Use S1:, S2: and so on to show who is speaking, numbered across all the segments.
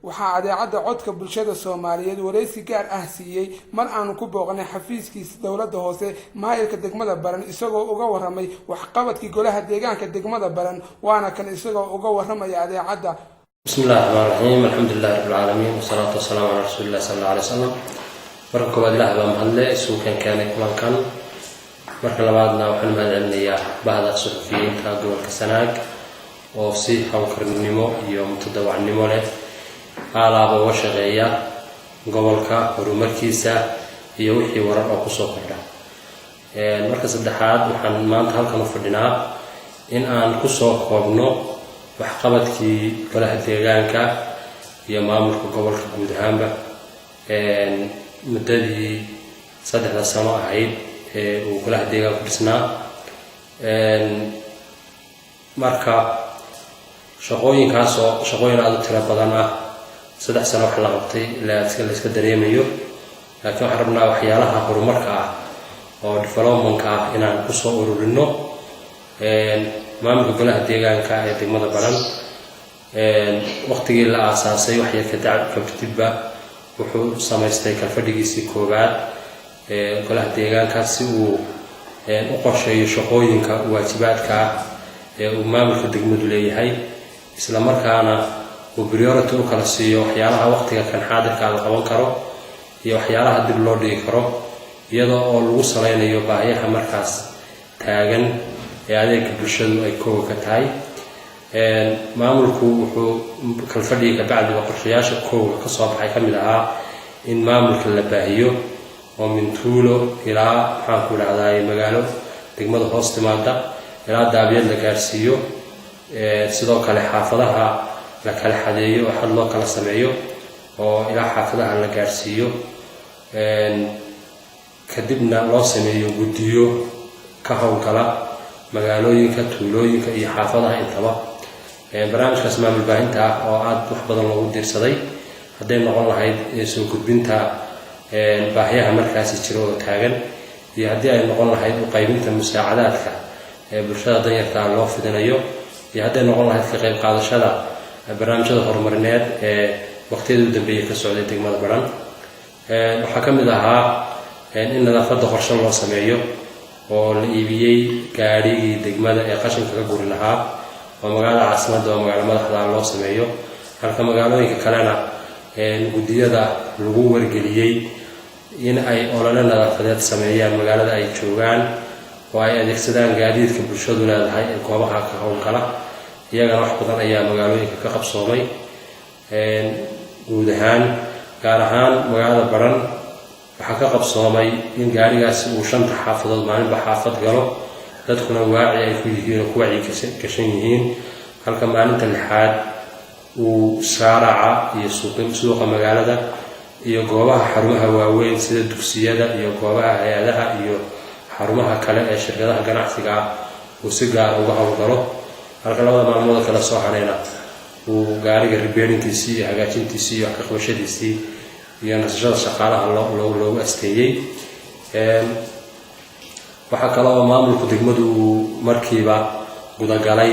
S1: waxaa adeecadda codka bulshada Soomaaliyeed wareysi gaar ah siiyay mar aanu ku booqnay xafiiskiisa dowladda hoose maayirka degmada Baran isagoo uga waramay waxqabadkii golaha deegaanka degmada Baran waana kan isagoo uga waramay adeecadda.
S2: Bismillahirrahmanirrahim. Alhamdulillahi rabbil alamin wassalatu wassalamu ala rasulillah sallallahu alaihi wasallam. marka koowaad Ilaahay baa mahadle isuu keenay kulankan. marka labaadna waxaan mahadcelinayaa bahda suxufiyiinta gobolka Sanaag oo si hawlkarnimo iyo mutadawacnimo leh alaaba uga shaqeeya gobolka horumarkiisa iyo wixii warar oo ku soo kordha. marka saddexaad waxaan maanta halkan u fadhinaa in aan ku soo koobno waxqabadkii golaha deegaanka iyo maamulka gobolka guud ahaanba muddadii 3 sano ahayd uu golaha deegaanka ku dhisnaa. marka shaqooyinkaas oo shaqooyin aad u tiro badan ah 3 sano wax la qabtay la iska dareemayo, laakiin waxaan rabnaa waxyaalaha horumarka ah oo development ah inaan ku soo ururino. maamulka golaha deegaanka ee degmada Baran waqtigii la aasaasay wax yar ka dibba wuxuu samaystay kalfadhigiisii koowaad golaha deegaanka si uu u qorsheeyo shaqooyinka waajibaadka ee uu maamulka degmadu leeyahay, isla markaana uu priority u kala siiyo waxyaalaha waqtiga kan xaadirka la qaban karo iyo waxyaalaha dib loo dhigi karo iyadoo oo lagu saleynayo baahiyaha markaas taagan ee adeegga bulshadu ay koow ka tahay. maamulku wuxuu kalfadhiga bacdi qorshayaasha koow ka soo baxay kamid ahaa in maamulka la baahiyo oo min tuulo ilaa maxaan ku dhahday magaalo degmada hoos timaada ilaa daabiyad la gaarsiiyo, sidoo kale xaafadaha la kala xadeeyo oo xad loo kala sameeyo oo ilaa xaafadaha la gaarsiiyo, kadibna loo sameeyo guddiyo ka howlgala magaalooyinka tuulooyinka iyo xaafadaha intaba. barnaamijkaas maamul baahinta ah oo aad wax badan loogu diirsaday hadday noqon lahayd soo gudbinta baahiyaha markaasi jira oo taagan iyo haddii ay noqon lahayd u qaybinta musaacadaadka bulshada danyarta loo fidinayo iyo hadday noqon lahayd ka qayb qaadashada barnaamijyada horumarineed ee waqtiyadii u dambeeyay ka socday degmada Baran. waxaa ka mid ahaa in nadaafadda qorshe loo sameeyo oo la iibiyey gaarigii degmada ee qashinka ka guri lahaa oo magaalada caasimadda oo magaalo madaxda loo sameeyo, halka magaalooyinka kalena guddiyada lagu wargeliyey in ay olole nadaafadeed sameeyaan magaalada ay joogaan oo ay adeegsadaan gaadiidka bulshadu leedahay ee goobaha ka howlgala. iyagana wax badan ayaa magaalooyinka ka qabsoomay. guud ahaan gaar ahaan magaalada Baran waxaa ka qabsoomay in gaarigaasi uu 5 xaafadood maalinba xaafad galo, dadkuna waaci ay ku yihiin oo ku wacyi gashan yihiin, halka maalinta 6aad uu saaraca iyo suuqa magaalada iyo goobaha xarumaha waaweyn sida dugsiyada iyo goobaha hay'adaha iyo xarumaha kale ee shirkadaha ganacsiga uu si gaar uga howlgalo, halka labada maalmood kala soo harayna uu gaariga repairingkiisii iyo hagaajintiisii iyo wax ka qabashadiisii iyo nasashada shaqaalaha loogu asteeyay. waxaa kale oo maamulku degmadu markiiba gudagalay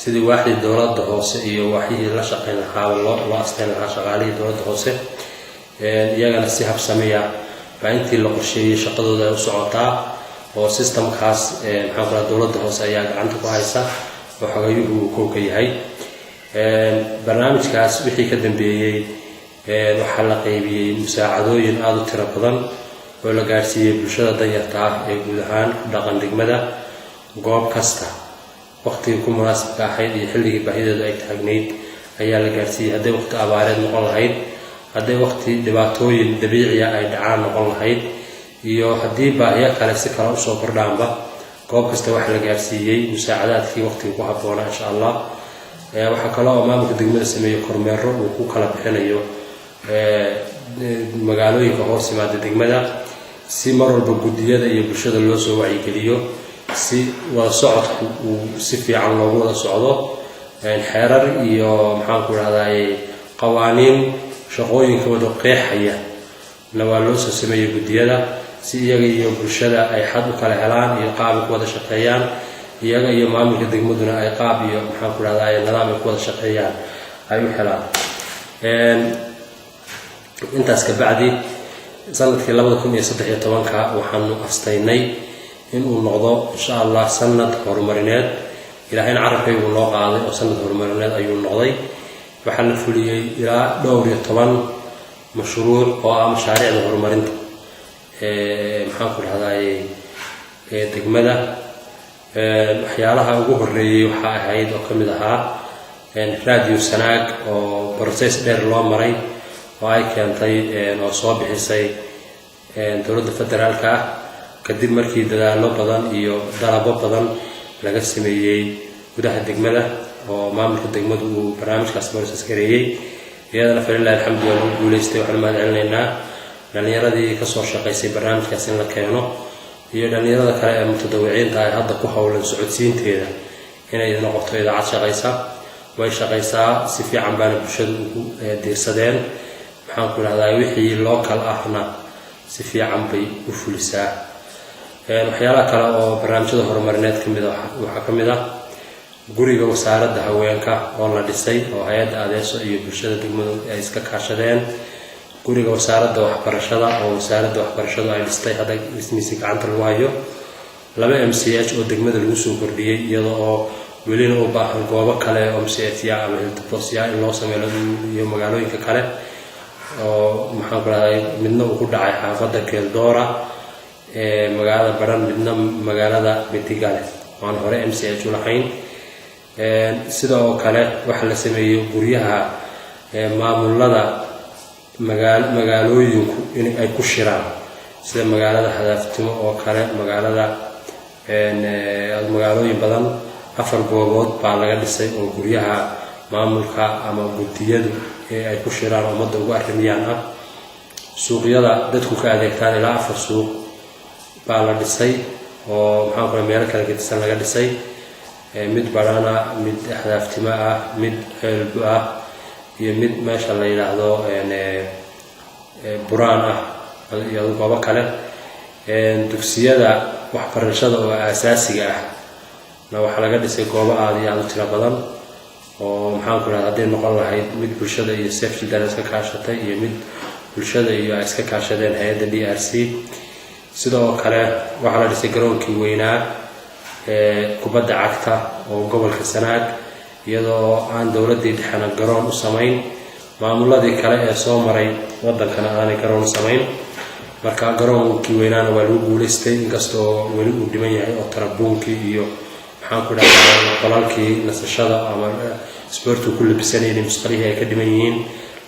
S2: sidii waaxdii dowladda hoose iyo waaxyihii la shaqeyn lahaa loo asteyn lahaa shaqaalihii dowladda hoose, iyagana si habsameeya baa intii la qorsheeyay shaqadooda ay u socotaa oo systemkaas maxaan ku dhahaa dowladda hoose ayaa gacanta ku haysa oo xogayuhu uu koow ka yahay. barnaamijkaas wixii ka dambeeyey waxaa la qaybiyey musaacadooyin aad u tiro badan oo la gaarsiiyey bulshada danyarta ah ee guud ahaan ku dhaqan degmada goob kasta waqtigii ku munaasabka ahayd iyo xilligii baahideedu ay taagnayd ayaa la gaarsiiyey. hadday waqti abaareed noqon lahayd, hadday waqti dhibaatooyin dabiiciya ay dhacaan noqon lahayd, iyo haddii baahiyo kale si kale usoo kordhaanba goob kasta waxa la gaarsiiyey musaacadaadkii waqtiga ku habboonaa insha Allah. waxaa kaloo maamulka degmada sameeyo kormeero uu ku kala bixinayo magaalooyinka hoos yimaada degmada si mar walba guddiyada iyo bulshada loo soo wacyigeliyo si wada socodku uu si fiican loogu wada socdo. xeerar iyo maxaan ku dhahday qawaaniin shaqooyinka wada qeexaya waa loo soo sameeyo guddiyada si iyaga iyo bulshada ay xad u kala helaan iyo qaab ku wada shaqeeyaan, iyaga iyo maamulka degmaduna ay qaab iyo maxaan ku dhahday nidaam ku wada shaqeeyaan ay u helaan. intaas ka bacdi sanadkii 2013 waxaanu astaynay inuu noqdo insha Allah sanad horumarineed ilaahayna carabkaygu noo qaaday oo sanad horumarineed ayuu noqday waxaan fuliyay ilaa dhowr iyo 10 mashruuc oo ah mashaariicda horumarinta maxaan ku rahday degmada waxyaalaha ugu horeeyay waxa ahayd oo kamid ahaa radio Sanaag oo process dheer loo maray oo ay keentay oo soo bixisay dowladda federaalka kadib markii dadaalo badan iyo dalabo badan laga sameeyay gudaha degmada oo maamulka degmadu uu barnaamijkaas process gareeyay iyadana fariilaha alxamdulillah uu guuleystay waxaan mahadcelinaynaa dhalinyaradii ka soo shaqeysay barnaamijkaas in la keeno iyo dhalinyarada kale ee mutadawiciinta ay hadda ku hawlan socodsiinteeda inay noqoto idaacad shaqeysa way shaqeysaa si fiican baan bulshada ugu diirsadeen waxaan ku raadayay wixii local ahna si fiican bay u fulisaa waxyaalaha kale oo barnaamijyada horumarineed kamid ah waxa kamid ah guriga wasaaradda haweenka oo la dhisay oo hay'adda adeeso iyo bulshada degmadu ay iska kaashadeen guriga wasaaradda waxbarashada oo wasaaradda waxbarashada ay dhistay hadda ismiisi gacanta lagu hayo 2 MCH oo degmada lagu soo kordhiyay iyadoo oo welina u baahan goobo kale oo MCH ama health in loo sameeyo iyo magaalooyinka kale oo maxaan ku raadayay midna uu ku dhacay xaafadda Keeldora magaalada Baran midna magaalada Betigale waan hore MCH u lahayn sidoo kale waxa la sameeyay guryaha maamulada magaalooyinku in ay ku shiraan sida magaalada Hadaaftimo oo kale magaalooyin badan 4 goobood baa laga dhisay oo guryaha maamulka ama gudiyadu ay ku shiraan ummadda ugu arrimiyaan ah suuqyada dadku ka adeegtaan ilaa 4 suuq baa la dhisay oo maxaan ku meel kala gedisan laga dhisay mid Barana mid Hadaaftimo ah mid Xeelbu ah iyo mid meesha la yiraahdo Buraan ah iyo goobo kale dugsiyada waxbarashada oo aasaasiga ah waxa laga dhisay goobo aad iyo aad u tiro badan oo maxaan ku raadayay noqon lahayd mid bulshada iyo safety daraska ka kaashatay iyo mid bulshada iyo ay iska kaashadeen hay'adda DRC sidoo kale waxa la dhisay garoonkii weynaa kubadda cagta oo gobolka Sanaag iyadoo aan dawladda dhexana garoon u sameyn maamuladii kale ee soo maray wadankana aanay garoon u sameyn marka garoonkii weynaana waa lagu guuleystay inkastoo weli uu dhiman yahay oo tarabuunkii iyo maxaan ku dhahay qolalkii nasashada ama sportu ku labisanayeen musqalihi ay ka dhiman yihiin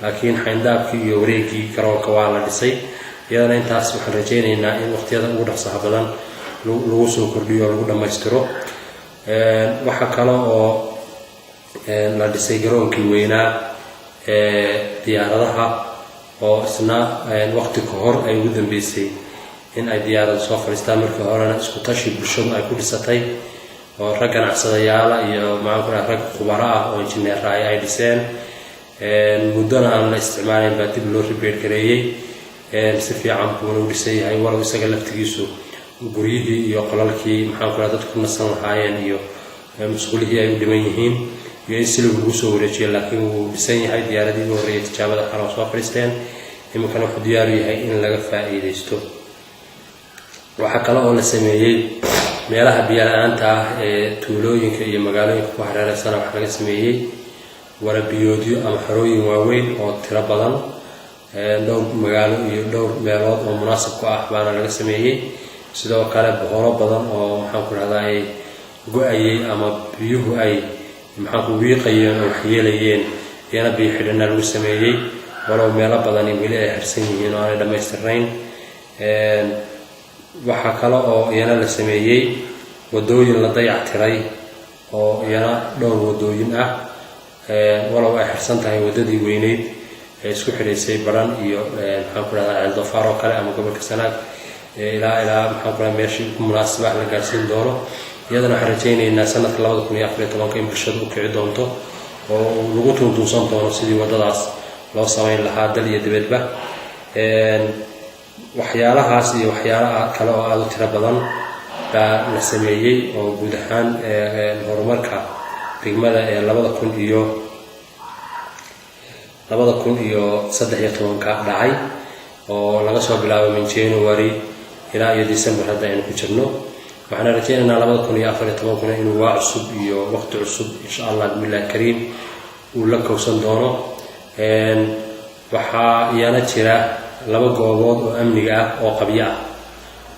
S2: laakiin xayndaabkii iyo wareegii garoonka waa la dhisay iyadana intaas waxaan rajaynaynaa in waqtiyada ugu dhaqsaha badan lagu soo kordhiyo lagu dhameystiro waxa kale oo la dhisay garoonkii weynaa diyaaradaha oo isna waqti ka hor ay ugu dambeysay in ay diyaarada soo fariistaan markii horena isku tashi bulshadu ay ku dhisatay oo rag ganacsadayaal iyo rag khubaro ah oo injineer ay dhiseen muddana aan la isticmaalin baa dib loo repair gareeyay si fiican buu u dhisay yahay walow isaga laftigiisu guryihii iyo qolalkii dadku nasan lahaayeen iyo musqulihii ay u dhiman yihiin iyo in si lagu soo wareejiyo laakiin uu dhisan yahay diyaaradii ugu horreeyay tijaabada xarun soo fariisteen iminkana wuxuu diyaar u yahay in laga faa'iideysto waxa kale oo la sameeyay meelaha biyo la'aanta ah ee tuulooyinka iyo magaalooyinka ku hareeraysan waxa laga sameeyay warabiyoodyo ama xarooyin waaweyn oo tiro badan dhowr magaalo iyo dhowr meelood oo munaasab ku ah baana laga sameeyay sidoo kale boqolo badan oo maxaan ku raadayay go'ayay ama biyuhu ay maxaan ku wiiqayeen oo waxyeelayeen iyana biyo xidhna lagu sameeyay walow meelo badan weli ay harsan yihiin oo aan dhamaystirnayn waxa kale oo iyana la sameeyay wadooyin la dayactiray oo iyana dhowr wadooyin ah walow ay harsan tahay wadadii weyneyd ee isku xidhaysay Baran iyo maxaan ku raadayay Eldofaar oo kale ama gobolka Sanaag ilaa maxaan ku raadayay meeshii ku munaasab ah la gaarsiin doono iyadana waxaan rajaynaynaa sanadka 2014 in bulshadu u kici doonto oo lagu tuntuusan doono sidii wadadaas loo sameyn lahaa dal iyo dibadba waxyaalahaas iyo waxyaalaha kale oo aad u tiro badan baa la sameeyay oo guud ahaan horumarka degmada ee 2013 2013 dhacay oo laga soo bilaabo min January ilaa iyo December hadda aynu ku jirno. waxaan rajaynaynaa 2014 inuu waa cusub iyo waqti cusub insha Allah billahi kariim uu la kowsan doono. waxaa iyana jira 2 goobood oo amniga ah oo qabyo ah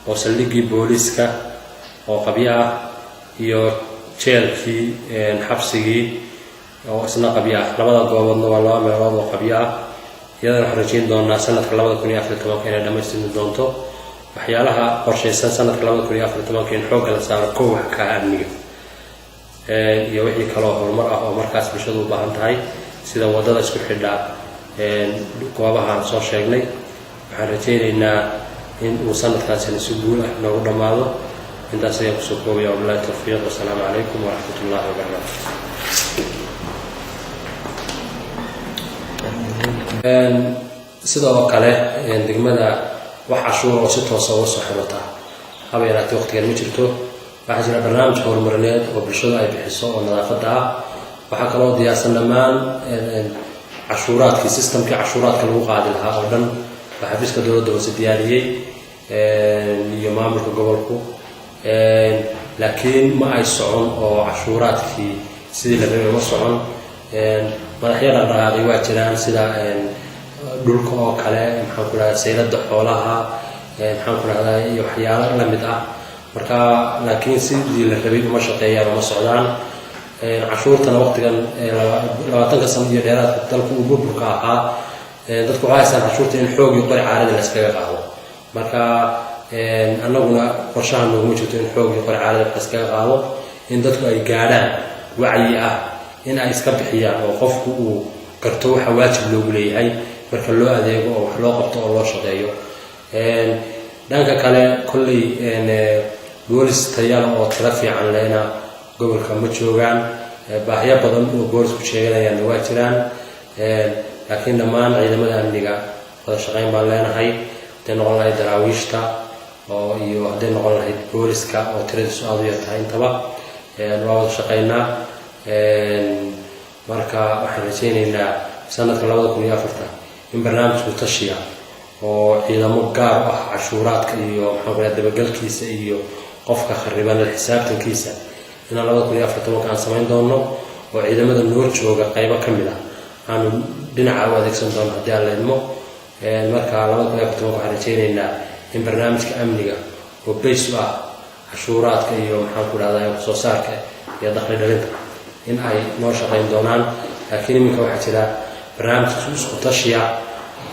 S2: oo saldhiggii booliska oo qabyo ah iyo jeelkii xabsigii oo isna qabyo ah. 2 gooboodna waa 2 meelood oo qabyo ah. iyadana waxaan rajayn doonaa sanadka 2014 inay dhammaystirmi doonto. waxyaalaha qorshaysan sanadka 2014 in xoogga la saaro kow wax ka amniga iyo wixii kale oo horumar ah oo markaas bulshadu u baahan tahay sida wadada isku xidha goobaha soo sheegnay. waxaan rajaynaynaa in uu sanadkaasina si guul ah noogu dhammaado. intaas ayaan kusoo koobaya. wabillahi tawfiiq. wassalaamu calaykum waraxmatullaahi wabarakaatu. sidoo kale degmada wax cashuur oo si toos ah uga soo xirata haba yaraatee waqtigan ma jirto. waxaa jira barnaamij horumarineed oo bulshada ay bixiso oo nadaafadda ah. waxaa kaloo diyaarsan dhammaan cashuuraadkii systemkii cashuuraadka lagu qaadi lahaa oo dhan waa xafiiska dowladda hoose diyaariyey iyo maamulka gobolku. laakiin ma ay socon oo cashuuraadkii sidii la rabay ma socon. madaxyada dhaqaaqi waa jiraan sida dhulka oo kale maxaan ku radaa saylada xoolaha maxaan ku radaa iyo waxyaalo la mid ah. marka laakiin sidii la rabay uma shaqeeyaan uma socdaan. cashuurtana waqtigan 20 sano iyo dheeraad dalku uu burburka ahaa dadku waxay haysan cashuurta in xoog iyo qori caarada la iskaga qaado. marka annaguna qorshahan noogu jirto in xoog iyo qori caarada la iskaga qaado in dadku ay gaadhaan wacyi ah in ay iska bixiyaan oo qofku uu garto waxa waajib loogu leeyahay marka loo adeego oo wax loo qabto oo loo shaqeeyo. dhanka kale kulley boolis tayada oo tira fiican leena gobolka ma joogaan. baahiyo badan oo boolisku sheeganayaan waa jiraan. laakiin dhammaan ciidamada amniga wada shaqayn baan leenahay. hadday noqon lahayd daraawiishta oo iyo hadday noqon lahayd booliska oo tiradiisu aad u yartahay intaba waa wada shaqaynaa. marka waxaan rajaynaynaa sanadka 2014 in barnaamijku tashiya oo ciidamo gaar ah cashuuraadka iyo maxaan ku radaa dabagalkiisa iyo qofka khariban la xisaabtankiisa in 2014 aan samayn doono oo ciidamada noor jooga qaybo ka mid ah aanu dhinaca u adeegsan doono haddii aan leedmo. marka 2014 waxaan rajaynaynaa in barnaamijka amniga oo base u ah cashuuraadka iyo maxaan ku radaa soo saarka iyo dakhli dhalinta in ay noo shaqayn doonaan. laakiin iminka waxaa jira barnaamij isku tashiya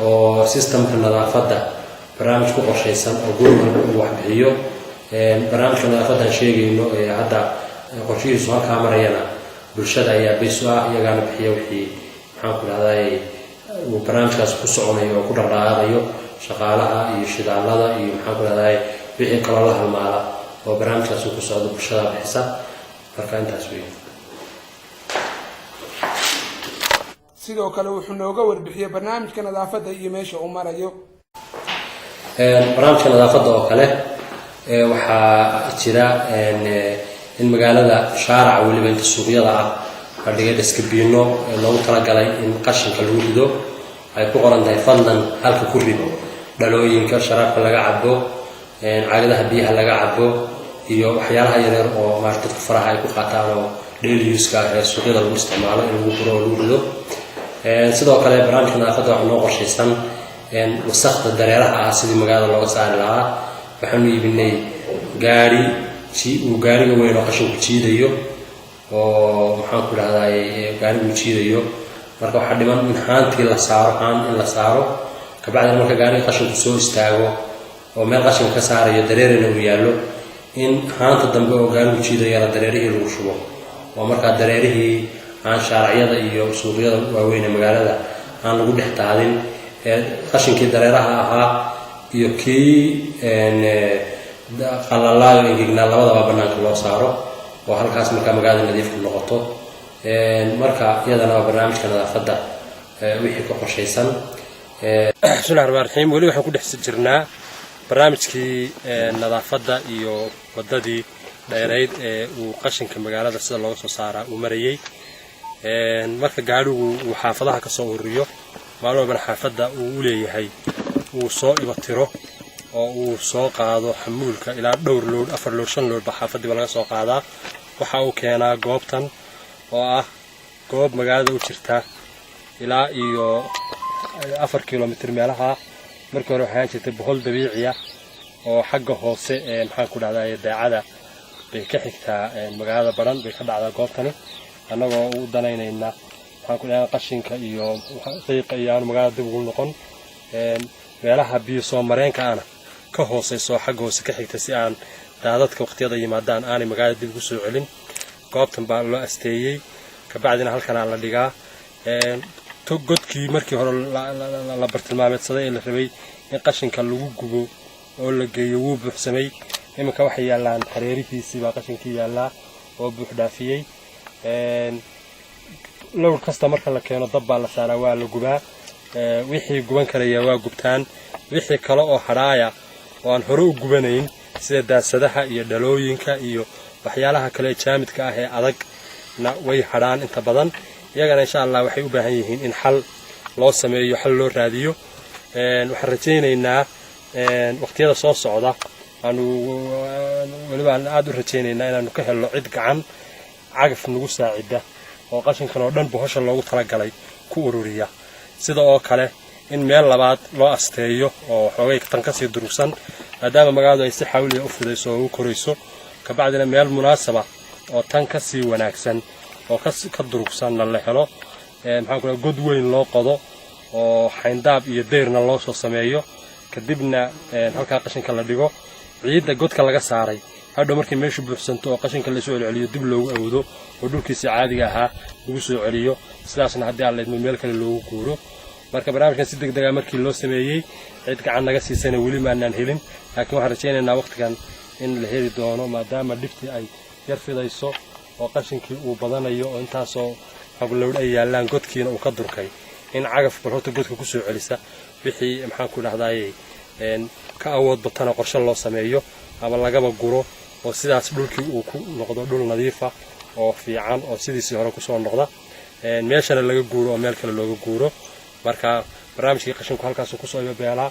S2: oo systemka nadaafadda barnaamij ku qorshaysan oo gurmad uu wax bixiyo. barnaamijka nadaafaddan sheegayno hadda qorshihiisu halkaa marayana bulshada ayaa base u ah iyagaana bixiya wixii maxaan ku rahdaa uu barnaamijkaas ku soconayo oo ku dhaqdhaqaaqayo shaqaalaha iyo shidaalada iyo maxaan ku rahdaa wixii kaloo la halmaala oo barnaamijkaas ku socdo bulshada bixisa. marka intaas weeye.
S1: sidoo kale wuxuu nooga warbixiyay barnaamijka nadaafadda iyo meesha uu marayo.
S2: barnaamijka nadaafadda oo kale waxaa jira in magaalada shaaraca weliba inta suuqyada ah la dhigay dhaskabiino loogu talagalay in qashinka lagu rido. ay ku qoran tahay fadlan halka ku rido dhalooyinka sharaabka laga cabo caagadaha biyaha laga cabo iyo waxyaalaha yaryar oo maaragtay dadku faraha ay ku qaataan oo daily use-ka ee suuqyada lagu isticmaalo in lagu guro oo lagu rido. sidoo kale barnaamijka nadaafadda waxaa noo qorshaysan wasaqda dareeraha ah sidii magaalada looga saari lahaa. waxaanu iibinay gaariga weyn oo qashinku jiidayo oo maxaan ku rahdaa gaarigu jiidayo. marka waxaa dhiman in haantii la saaro in la saaro kabacdina marka gaariga qashinku soo istaago oo meel qashinka ka saarayo dareerina uu yaallo in haanta dambe oo gaarigu jiidayana dareerihii lagu shubo oo markaa dareerihii aan shaaracyada iyo suuqyada waaweyn ee magaalada aan lagu dhex taadin. qashinkii dareeraha ahaa iyo kii qalalaayo engegnaa labadaba bannaanka loo saaro oo halkaas markaa magaalada nadiifku noqoto. marka iyadana waa barnaamijka nadaafadda wixii ka qorshaysan. bismillahi rahmaani rahiim. weli waxaan ku dhex jirnaa barnaamijkii nadaafadda iyo wadadii dheerayd ee uu qashinka magaalada sida looga soo saaraa uu marayay. marka gaarigu uu xaafadaha ka soo ururiyo maalmo xaafadda uu leeyahay uu soo ibatiro oo uu soo qaado xamuulka ilaa dhowr lood 4 lood 5 lood ba xaafadda laga soo qaadaa waxa uu keenaa goobtan oo ah goob magaalada u jirta ilaa iyo 4 kilomitir meelaha markii hore waxaan jirtay boqol dabiici ah oo xagga hoose maxaan ku dhahdaa daacada bay ka xigtaa magaalada baran bay ka dhacdaa goobtani annagoo u danaynayna waxaan ku dhahdaa qashinka iyo qiiqa iyo magaalada dib ugu noqon meelaha biyo soo mareenka ana ka hooseyso xagga hoose ka xigta si aan daadadka waqtiyada yimaadaan aanay magaalada dib ugu soo celin goobtan baa loo asteeyay ka bacdina halkan la dhigaa godkii markii hore la bartilmaameedsaday ee la rabay in qashinka lagu gubo oo la geeyo wuu buuxsamay iminka waxay yaalaan xareerihiisii baa qashinkii yaallaa oo buux dhaafiyey lowr kasta marka la keeno dab baa la saaraa waa la gubaa wixii guban karaya waa gubtaan wixii kale oo hadhaaya oo aan hore u gubanayn sida daasadaha iyo dhalooyinka iyo waxyaalaha kale jaamidka ah ee adag way hadhaan inta badan iyagana insha Allah waxay u baahan yihiin in xal loo sameeyo xal loo raadiyo waxaan rajaynaynaa waqtiyada soo socda aanu waliba aad u rajaynaynaa inaanu ka helno cid gacan cagaf nagu saacida oo qashinkan oo dhan bohosha loogu talagalay ku ururiya sida oo kale in meel labaad loo asteeyo oo xoogay tan ka sii durugsan maadaama magaaladu ay si xawli ah u fidayso oo u korayso ka bacdina meel munaasaba oo tan ka sii wanaagsan oo ka durugsan la helo maxaan ku leeyahay god weyn loo qodo oo xayndaab iyo deyrna loo soo sameeyo kadibna halka qashinka la dhigo ciidda godka laga saaray hadhow markii meeshu buuxsanto oo qashinka la soo celiyo dib loogu awdo oo dhulkiisa caadiga ahaa lagu soo celiyo sidaasna haddii aan leedmo meel kale loogu guuro marka barnaamijkan si degdeg ah markii loo sameeyay cid gacan naga siisana weli ma aanan helin laakiin waxaan rajaynaynaa waqtigan in la heli doono maadaama dhibtii ay yar fidayso oo qashinkii uu badanayo oo intaasoo hablowd ay yaalaan godkiina uu ka durkay in cagaf barhota godka ku soo celisa wixii maxaan ku dhahdaayay ka awood batana qorshe loo sameeyo ama lagaba guro oo sidaas dhulkii uu ku noqdo dhul nadiif ah oo fiican oo sidiisii hore ku soo noqda meeshana laga guuro oo meel kale looga guuro marka barnaamijkii qashinku halkaas ku soo beelaa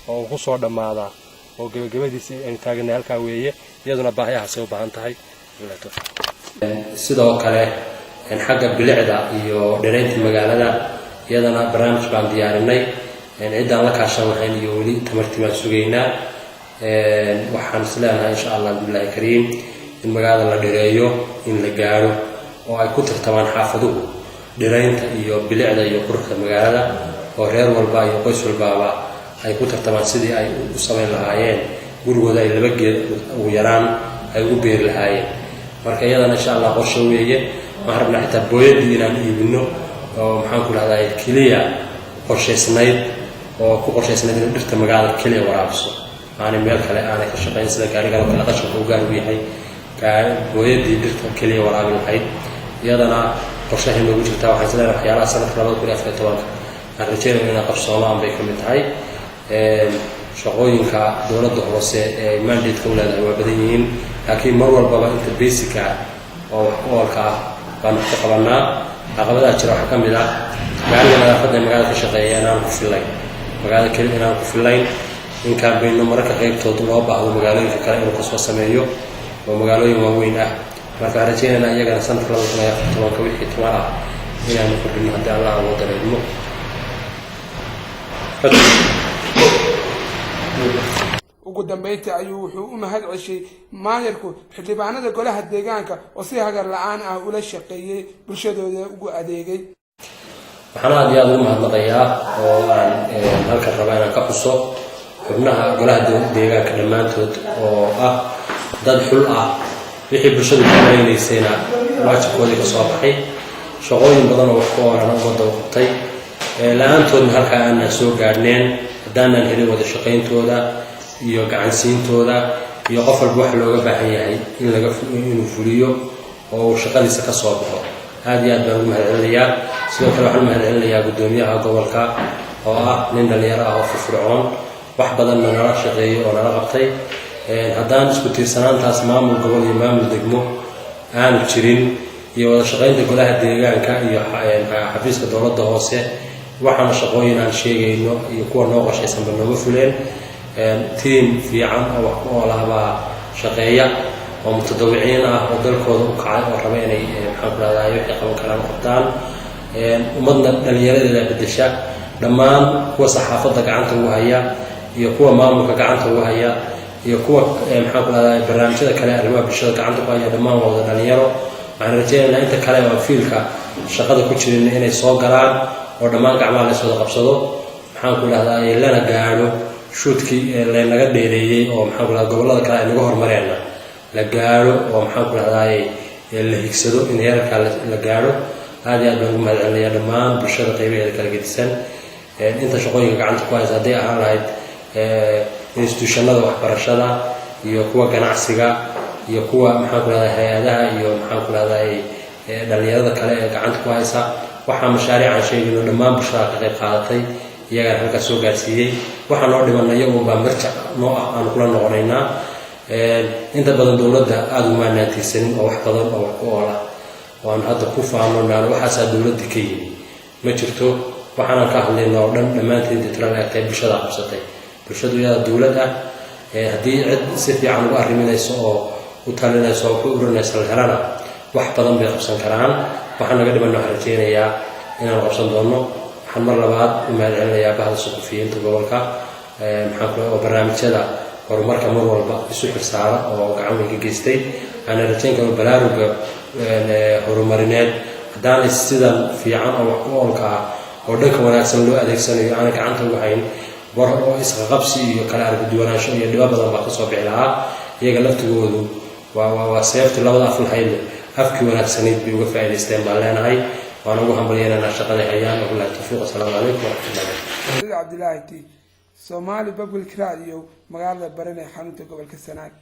S2: oo ku soo dhamaadaa oo gabagabadiisa ay taaganay halka weeye iyaduna baahiyaha soo baahan tahay sidoo kale xagga bilicda iyo dhareynta magaalada iyadana barnaamij baan diyaarinay ciidaan la kaashan waxaan iyo weli tamartimaan sugaynaa waxaan isleenahay insha Allah billahi kariim in magaalada la dhireeyo in la gaaro oo ay ku tartamaan xaafaduhu dhireynta iyo bilicda iyo quruxda magaalada oo reer walba iyo qoys walba ay ku tartamaan sidii ay u sameyn lahaayeen gurigooda ay laba geed ugu yaraan ay ugu beeri lahaayeen marka iyadana insha Allah qorshe weeye waxaan rabnaa xitaa booyadii inaan iibino oo maxaan ku dhahdaa kaliya qorsheysnayd oo ku qorsheysnayd in dhirta magaalada kaliya waraabiso aanay meel kale aanay ka shaqeyn sida gaariga kala qashinka uu gaar u yahay booyadii dhirta kaliya waraabin lahayd iyadana qorshaha inoogu jirta waxaan isleeyahay waxyaalaha sanadka 2014 aan rajaynayo inaan qabsoomaan bay ka mid tahay shaqooyinka dowladda hoose ee mandate-ka u leedahay waa badan yihiin laakiin mar walbaba inta basic-ka oo wax ku oolka ah baan ka qabanaa caqabadaha jira waxaa ka mid ah gaariga nadaafadda magaalada ka shaqeeya inaan ku fillayn magaalada keliya inaan ku fillayn in kaambayno mararka qaybtood loo baahdo magaalooyinka kale inuu kasoo sameeyo oo magaalooyin waaweyn ah marka rajaynaynaa iyagana sanadka 2014 wixii tamar ah inaanu kordhino haddii Allah ugu dareemo
S1: ugu dambeyntii ayuu wuxuu u mahad ceshay maayarku xildhibaanada golaha deegaanka oo si hagar la'aan ah ula shaqeeyay bulshadooda ugu adeegay
S2: waxaan aad iyo aad ugu mahadnaqayaa oo aan halka rabaa inaan ka xuso xubnaha golaha deegaanka dhammaantood oo ah dad xul ah wixii bulshadu ka maraynaysayna waajibkoodii ka soo baxay shaqooyin badan oo wax ku oolan ummadda u qabtay la'aantoodna halkaa aanan soo gaadhneen haddaanan helin wada shaqayntooda iyo gacansiintooda iyo qof walba wax looga baahan yahay inuu fuliyo oo shaqadiisa ka soo baxo aad iyo aad baan ugu mahadcelinayaa sidoo kale waxaan mahadcelinayaa guddoomiyaha gobolka oo ah nin dhalinyaro ah oo firfircoon wax badan nala shaqeeyay oo nala qabtay haddaan isku tiirsanaantaas maamul gobol iyo maamul degmo aanu jirin iyo wada shaqaynta golaha deegaanka iyo xafiiska dowladda hoose waxaana shaqooyin aan sheegayno iyo kuwa noo qorshaysanba nooma fuleen tiim fiican oo wax ku oolaabaa shaqeeya oo mutadawiciin ah oo dalkooda u kacay oo raba inay maxaan ku rahdaa wixii qaban karaan qabtaan ummadna dhallinyaradeeda bedesha dhammaan kuwa saxaafadda gacanta ugu haya iyo kuwa maamulka gacanta ugu haya iyo kuwa maxaan ku rahdaa barnaamijyada kale arrimaha bulshada gacanta ku haya dhammaan waa wada dhalinyaro waxaan rajaynaynaa inta kale oo fiilka shaqada ku jirin inay soo galaan oo dhammaan gacmaha la iswada qabsado maxaan ku rahdaa lana gaadho shuudkii laynaga dheereeyey oo maxaan ku rahdaa gobollada kale ay naga hormareenna la gaadho oo maxaan ku rahdaa la higsado in heerkaa la gaadho aad iyo aad baan ugu mahadcelinayaa dhammaan bulshada qaybaheeda kala gedisan inta shaqooyinka gacanta ku haysa hadday ahaan lahayd institutionada waxbarashada iyo kuwa ganacsiga iyo kuwa maxaan ku rahdaa hay-adaha iyo maxaan ku rahdaa dhalinyarada kale ee gacanta ku haysa waxaa mashaariic aan sheegayno dhammaan bulshada ka qayb qaadatay iyagaan halkaas soo gaarsiiyey waxaa noo dhimana iyagunbaa marjac noo ah aan kula noqonaynaa inta badan dowladda aada umaanaan tiirsanin oo wax badan oo wax ku oola oo aan hadda ku faanonaano waxaasaa dowladda ka yimi ma jirto waxaanaan ka hadlayna oo dhan dhammaanteed intii tira la egtay bulshada qabsatay bulshadu iyada dowlad ah haddii cid si fiican ugu arriminayso oo u talinayso oo ku urinaysa la helana wax badan bay qabsan karaan waxaan naga dhiman waxaan rajaynayaa inaan qabsan doono waxaan mar labaad u mahadcelinayaa bahda suxufiyiinta gobolka maxaan ku oo barnaamijyada horumarka mar walba isu xilsaara oo gacan weyn ka geystay waxaana rajayn karo baraaruga horumarineed haddaanay sidan fiican oo wax ku oolka ah oo dhanka wanaagsan loo adeegsanayo aanay gacanta ugu hayn war oo isqaqabsi iyo kala aragduwanaansho iyo dhibo badan baa kasoo bixi lahaa iyaga laftigoodu waa seeftii labada af lahayd afkii wanaagsanayd bay uga faa'iidaysteen baan leenahay waan ugu hambalyeynanaa shaqada hayaan wabillahi tawfiiq assalaamu calaykum waraxmatullahi
S1: cabdilaahi Somali Public Radio magaalada Baran ee xarunta gobolka Sanaag.